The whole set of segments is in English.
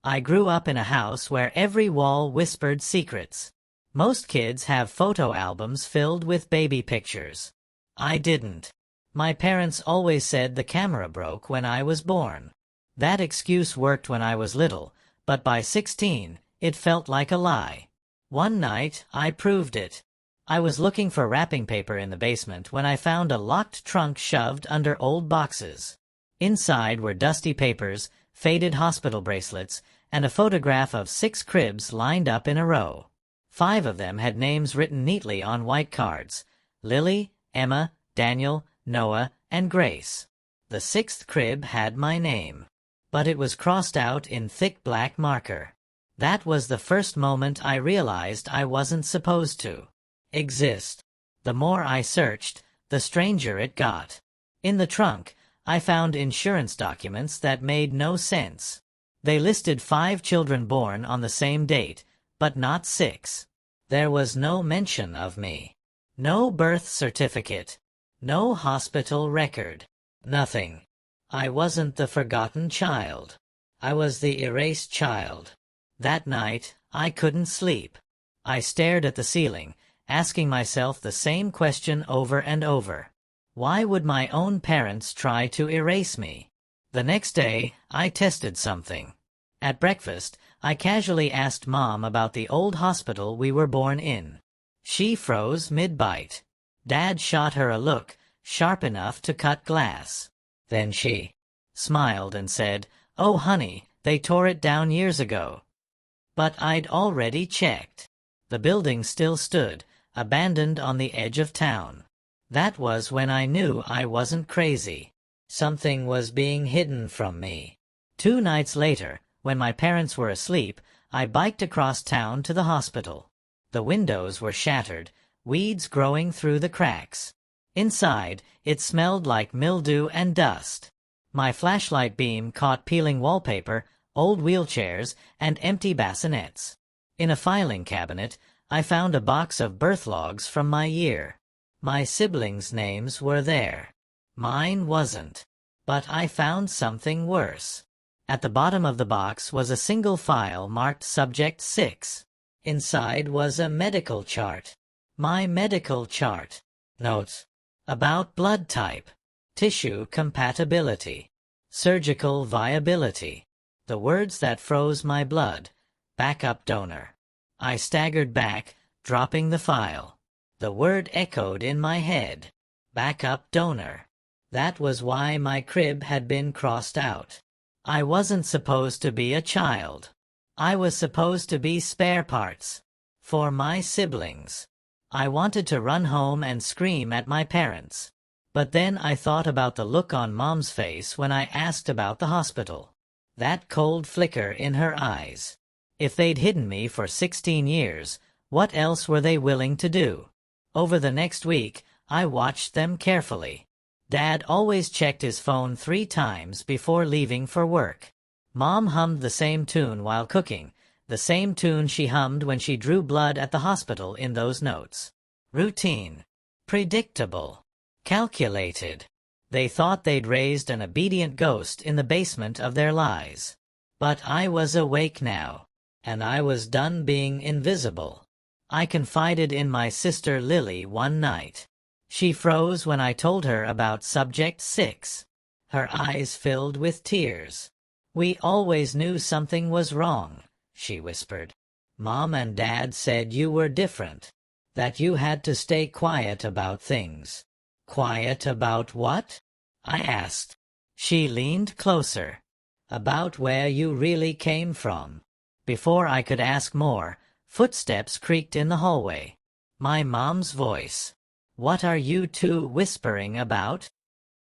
I grew up in a house where every wall whispered secrets. Most kids have photo albums filled with baby pictures. I didn't. My parents always said the camera broke when I was born. That excuse worked when I was little, but by 16, it felt like a lie. One night, I proved it. I was looking for wrapping paper in the basement when I found a locked trunk shoved under old boxes. Inside were dusty papers, faded hospital bracelets, and a photograph of 6 cribs lined up in a row. 5 of them had names written neatly on white cards: Lily, Emma, Daniel, Noah, and Grace. The 6th crib had my name, but it was crossed out in thick black marker. That was the first moment I realized I wasn't supposed to exist. The more I searched, the stranger it got. In the trunk, I found insurance documents that made no sense. They listed 5 children born on the same date, but not 6. There was no mention of me. No birth certificate. No hospital record. Nothing. I wasn't the forgotten child. I was the erased child. That night, I couldn't sleep. I stared at the ceiling, asking myself the same question over and over. Why would my own parents try to erase me? The next day, I tested something. At breakfast, I casually asked Mom about the old hospital we were born in. She froze mid-bite. Dad shot her a look, sharp enough to cut glass. Then she smiled and said, "Oh honey, they tore it down years ago." But I'd already checked. The building still stood, abandoned on the edge of town. That was when I knew I wasn't crazy. Something was being hidden from me. 2 nights later, when my parents were asleep, I biked across town to the hospital. The windows were shattered, weeds growing through the cracks. Inside, it smelled like mildew and dust. My flashlight beam caught peeling wallpaper, old wheelchairs, and empty bassinets. In a filing cabinet, I found a box of birth logs from my year. My siblings' names were there. Mine wasn't. But I found something worse. At the bottom of the box was a single file marked Subject 6. Inside was a medical chart. My medical chart. Notes. About blood type. Tissue compatibility. Surgical viability. The words that froze my blood. Backup donor. I staggered back, dropping the file. The word echoed in my head. Backup donor. That was why my crib had been crossed out. I wasn't supposed to be a child. I was supposed to be spare parts. For my siblings. I wanted to run home and scream at my parents. But then I thought about the look on Mom's face when I asked about the hospital. That cold flicker in her eyes. If they'd hidden me for 16 years, what else were they willing to do? Over the next week, I watched them carefully. Dad always checked his phone 3 times before leaving for work. Mom hummed the same tune while cooking, the same tune she hummed when she drew blood at the hospital in those notes. Routine. Predictable. Calculated. They thought they'd raised an obedient ghost in the basement of their lies. But I was awake now. And I was done being invisible. I confided in my sister Lily one night. She froze when I told her about Subject 6. Her eyes filled with tears. "We always knew something was wrong," she whispered. "Mom and Dad said you were different. That you had to stay quiet about things." "Quiet about what?" I asked. She leaned closer. "About where you really came from." Before I could ask more, footsteps creaked in the hallway. My mom's voice. "What are you two whispering about?"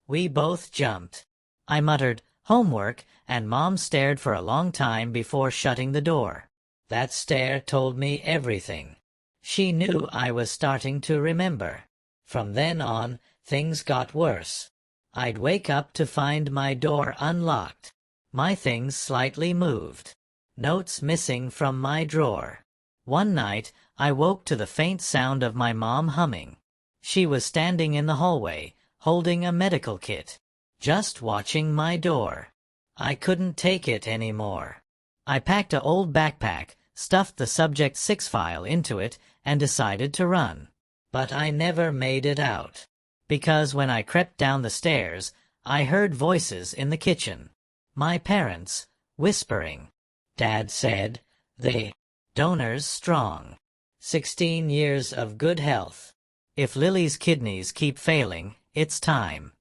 We both jumped. I muttered, "Homework," and Mom stared for a long time before shutting the door. That stare told me everything. She knew I was starting to remember. From then on, things got worse. I'd wake up to find my door unlocked. My things slightly moved. Notes missing from my drawer. One night, I woke to the faint sound of my mom humming. She was standing in the hallway, holding a medical kit, just watching my door. I couldn't take it anymore. I packed a old backpack, stuffed the Subject 6 file into it, and decided to run. But I never made it out. Because when I crept down the stairs, I heard voices in the kitchen. My parents, whispering. Dad said, "The donor's strong. 16 years of good health. If Lily's kidneys keep failing, it's time."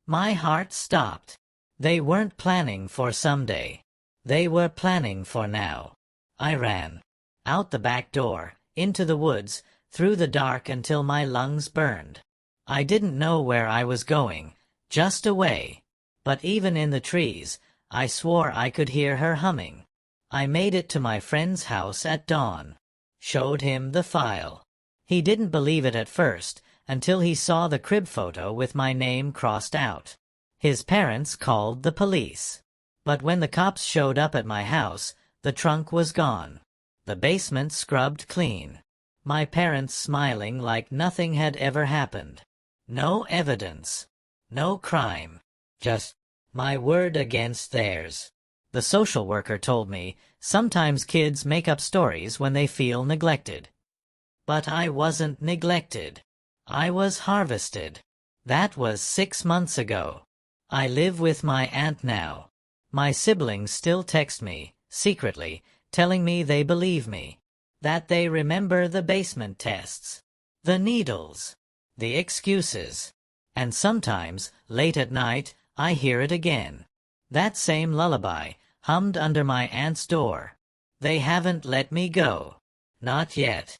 My heart stopped. They weren't planning for someday. They were planning for now. I ran. Out the back door, into the woods, through the dark until my lungs burned. I didn't know where I was going, just away. But even in the trees, I swore I could hear her humming. I made it to my friend's house at dawn. Showed him the file. He didn't believe it at first, until he saw the crib photo with my name crossed out. His parents called the police. But when the cops showed up at my house, the trunk was gone. The basement scrubbed clean. My parents smiling like nothing had ever happened. No evidence. No crime. Just my word against theirs. The social worker told me, sometimes kids make up stories when they feel neglected. But I wasn't neglected. I was harvested. That was 6 months ago. I live with my aunt now. My siblings still text me, secretly, telling me they believe me. That they remember the basement tests. The needles. The excuses. And sometimes, late at night, I hear it again. That same lullaby, hummed under my aunt's door. They haven't let me go. Not yet.